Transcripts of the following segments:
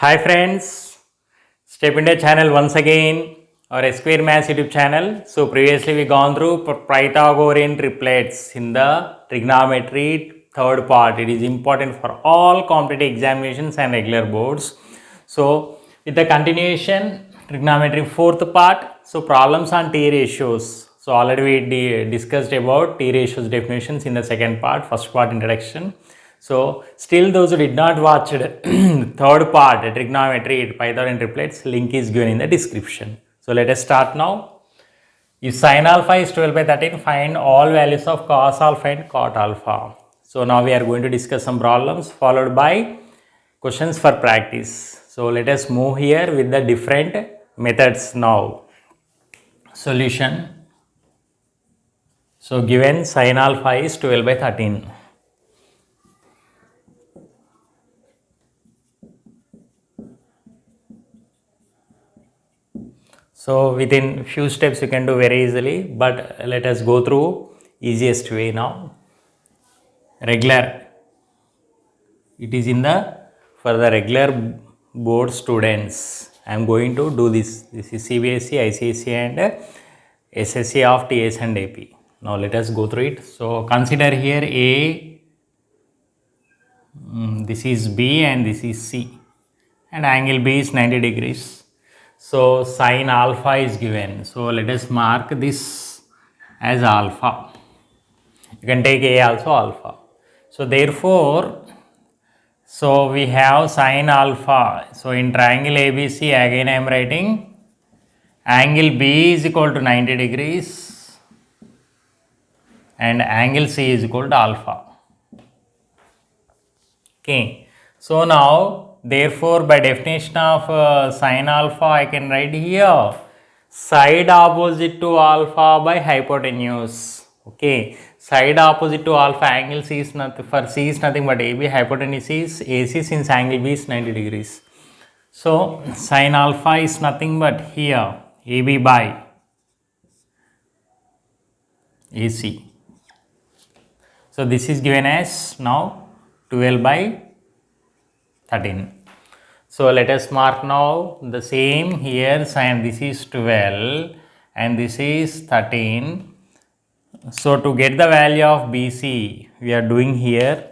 Hi friends, step into the channel once again, our Square Maths YouTube channel. So previously we gone through Pythagorean triplets in the trigonometry third part. It is important for all competitive examinations and regular boards. So with the continuation, trigonometry fourth part. So problems on T ratios. So already we discussed about T ratios definitions in the second part, first part introduction. So still those who did not watch third part trigonometry Pythagorean triplets, link is given in the description. So let us start now. If sin alpha is 12 by 13, find all values of cos alpha and cot alpha. So now we are going to discuss some problems followed by questions for practice. So let us move here with the different methods now. Solution. So given sin alpha is 12 by 13. So within few steps you can do very easily, but let us go through easiest way now. Regular. It is in the for the regular board students. I am going to do this. This is CBSE, ICSE and SSC of TS and AP. Now let us go through it. So consider here A, this is B and this is C, and angle B is 90 degrees. So sin alpha is given. So let us mark this as alpha. You can take A also alpha. So therefore, so we have sin alpha. So in triangle ABC, again I am writing angle B is equal to 90 degrees and angle C is equal to alpha. Okay. So now therefore by definition of sin alpha I can write here side opposite to alpha by hypotenuse. Okay, side opposite to alpha, angle C is nothing, for C is nothing but AB, hypotenuse is AC since angle B is 90 degrees. So sin alpha is nothing but here AB by AC. So this is given as now 12 by 13. So let us mark now the same here, sin this is 12 and this is 13. So to get the value of BC, we are doing here.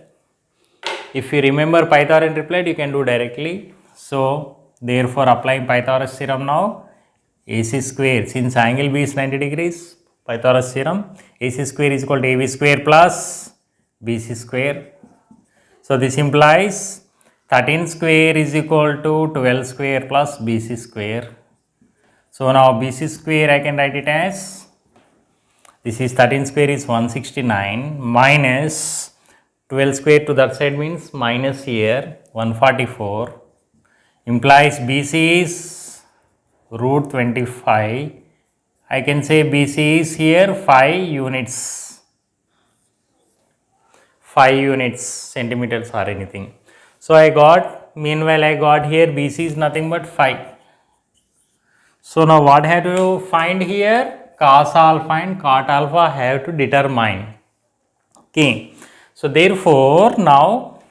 If you remember Pythagorean triplet, you can do directly. So therefore applying Pythagoras theorem now, AC square, since angle B is 90 degrees, Pythagoras theorem, AC square is equal to AB square plus BC square. So this implies 13 square is equal to 12 square plus BC square. So now BC square I can write it as, this is 13 square is 169 minus 12 square to that side means minus here 144, implies BC is root 25. I can say BC is here 5 units, 5 units, centimeters or anything. So I got, meanwhile I got here BC is nothing but 5. So now what I have to find here? Cos alpha and cot alpha I have to determine. Okay. So therefore now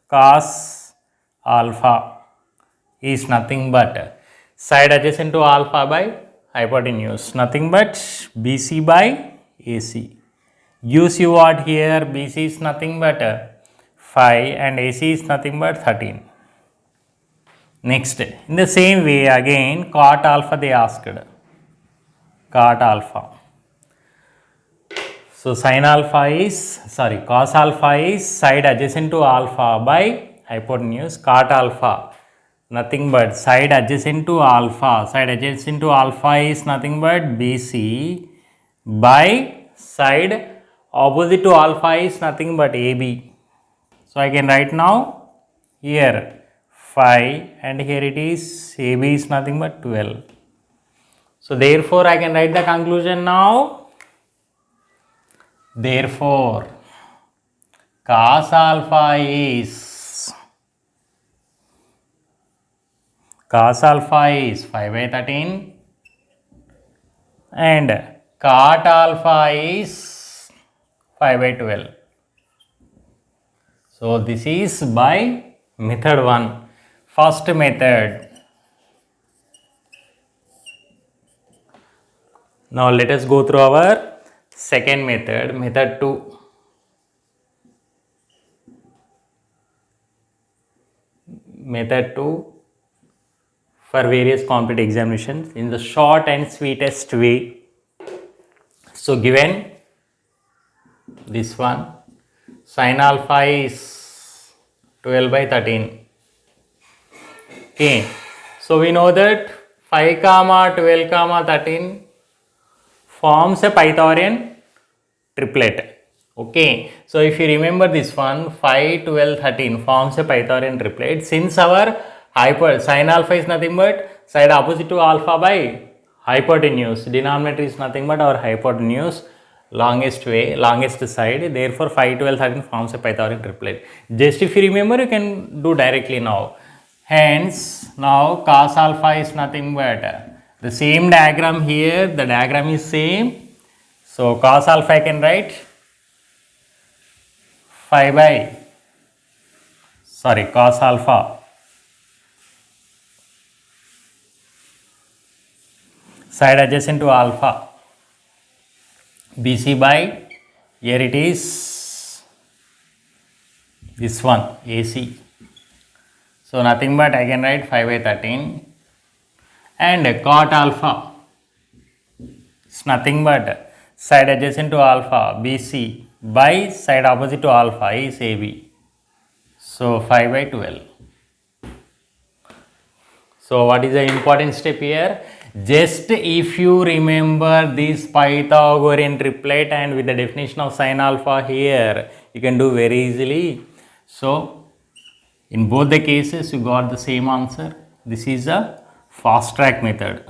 cos alpha is nothing but side adjacent to alpha by hypotenuse, nothing but BC by AC. Gives you what here? BC is nothing but 5 and AC is nothing but 13. Next, in the same way again cot alpha they asked, cot alpha. So sin alpha is, cos alpha is side adjacent to alpha by hypotenuse, cot alpha nothing but side adjacent to alpha, side adjacent to alpha is nothing but BC by side opposite to alpha is nothing but AB. So I can write now here 5 and here it is AB is nothing but 12. So therefore I can write the conclusion now. Therefore cos alpha is 5 by 13 and cot alpha is 5 by 12. So this is by method 1. first method. Now let us go through our second method, method 2. Method 2 for various competitive examinations in the short and sweetest way. So given this one, sin alpha is 12 by 13. Okay, so we know that 5 comma 12 comma 13 forms a Pythagorean triplet. Okay, so if you remember this one, 5, 12, 13 forms a Pythagorean triplet. Since our sin alpha is nothing but side opposite to alpha by hypotenuse, denominator is nothing but our hypotenuse, longest way, longest side. Therefore, 5, 12, 13 forms a Pythagorean triplet. Just if you remember, you can do directly now. Hence, now cos alpha is nothing but the same diagram here, the diagram is same. So, cos alpha I can write 5 by, cos alpha side adjacent to alpha BC by, here it is this one AC. So, nothing but I can write 5 by 13 and cot alpha is nothing but side adjacent to alpha BC by side opposite to alpha is AB. So, 5 by 12. So, what is the important step here? Just if you remember this Pythagorean triplet and with the definition of sin alpha here, you can do very easily. So, in both the cases, you got the same answer. This is a fast track method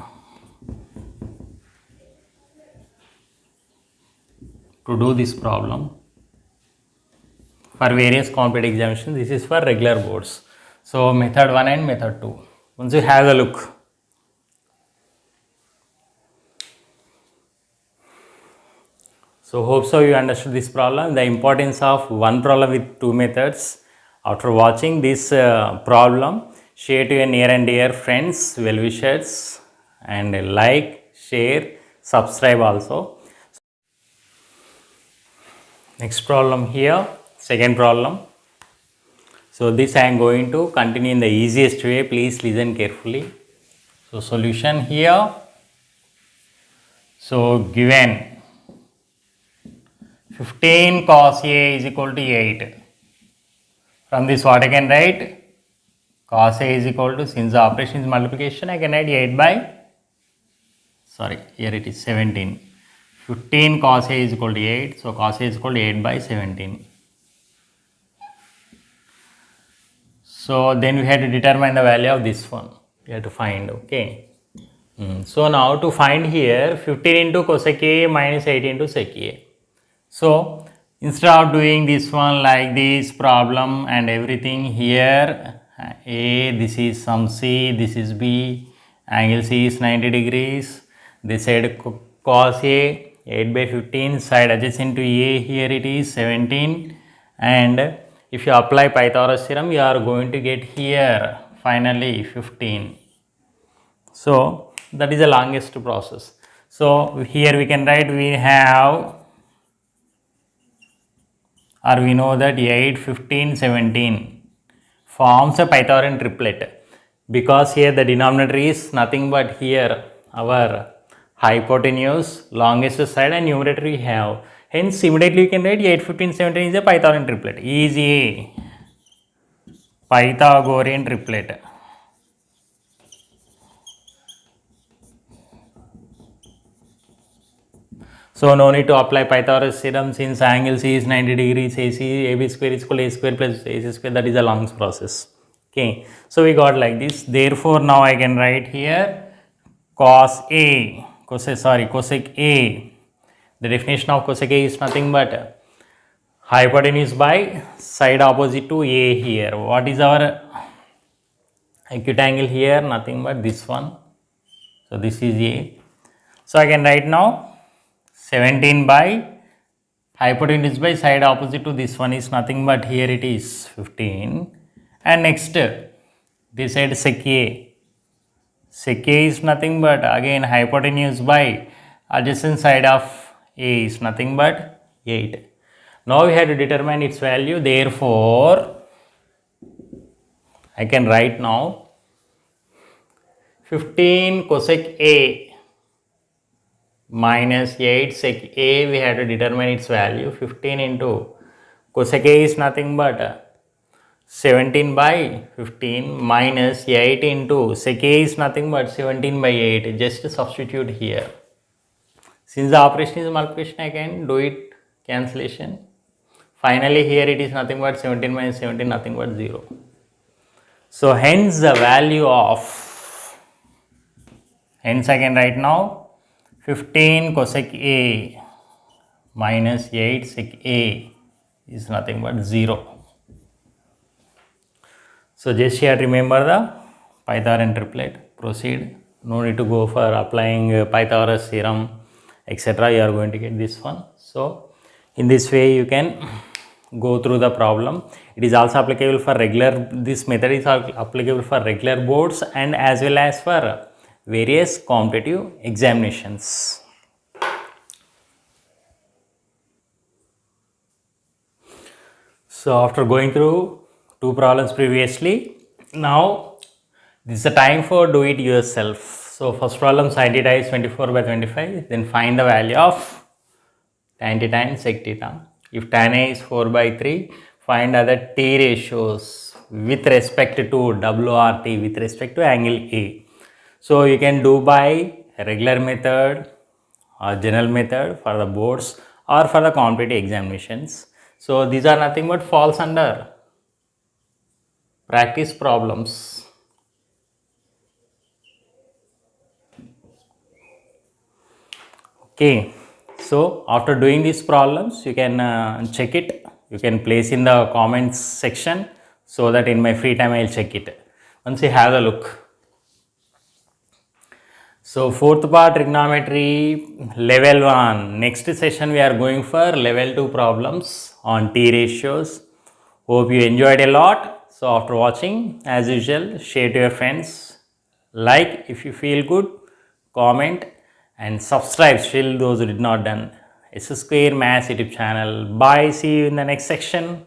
to do this problem for various competitive examinations. This is for regular boards. So, method 1 and method 2. Once you have a look. So, hope so you understood this problem, the importance of one problem with two methods. After watching this problem, share to your near and dear friends, well-wishers, and like, share, subscribe also. Next problem here, second problem. So, this I am going to continue in the easiest way, please listen carefully. So, solution here. So, given 15 cos A is equal to 8. From this what I can write? Cos A is equal to, since the operation is multiplication, I can write 8 by, here it is 17. 15 cos A is equal to 8. So, cos A is equal to 8 by 17. So, then we have to determine the value of this one. We have to find, okay. So, now to find here 15 into cosec A minus 8 into sec A. So, instead of doing this one like this problem and everything here, A, this is some C, this is B, angle C is 90 degrees, this side cos A, 8 by 15, side adjacent to A, here it is 17, and if you apply Pythagoras theorem, you are going to get here finally 15. So, that is the longest process. So, here we can write we have, or we know that 8, 15, 17 forms a Pythagorean triplet, because here the denominator is nothing but here our hypotenuse, longest side, and numerator we have. Hence, immediately you can write 8, 15, 17 is a Pythagorean triplet. Is a Pythagorean triplet. So, no need to apply Pythagoras theorem, since angle C is 90 degrees, AB square is equal to A square plus AC square, that is a long process. Okay. So, we got like this. Therefore, now I can write here cosec A. The definition of cosec A is nothing but hypotenuse by side opposite to A here. What is our acute angle here? Nothing but this one. So, this is A. So, I can write now 17 by hypotenuse by side opposite to this one is nothing but here it is 15, and next this side sec A. Sec A is nothing but again hypotenuse by adjacent side of A is nothing but 8. Now we have to determine its value, therefore I can write now 15 cosec A minus 8 sec A, we have to determine its value. 15 into cosec A is nothing but 17 by 15 minus 8 into sec A is nothing but 17 by 8. Just substitute here. Since the operation is multiplication, I can do it cancellation. Finally, here it is nothing but 17 minus 17, nothing but 0. So, hence the value of, hence I can write now 15 cosec A minus 8 sec A is nothing but 0. So, just here remember the Pythagorean triplet, proceed. No need to go for applying Pythagoras theorem, etc. You are going to get this one. So, in this way you can go through the problem. It is also applicable for regular, this method is applicable for regular boards and as well as for various competitive examinations. So, after going through two problems previously, now this is the time for do it yourself. So, first problem sin theta is 24 by 25, then find the value of tan theta and sec theta. If tan A is 4 by 3, find other T ratios with respect to WRT with respect to angle A. So, you can do by regular method or general method for the boards or for the competitive examinations. So, these are nothing but falls under practice problems. Okay. So, after doing these problems, you can check it. You can place in the comments section so that in my free time I will check it. Once you have a look. So, fourth part trigonometry level 1. Next session we are going for level 2 problems on T ratios. Hope you enjoyed a lot. So, after watching, as usual, share to your friends. Like if you feel good, comment and subscribe still those who did not done. S Square Maths YouTube channel. Bye. See you in the next section.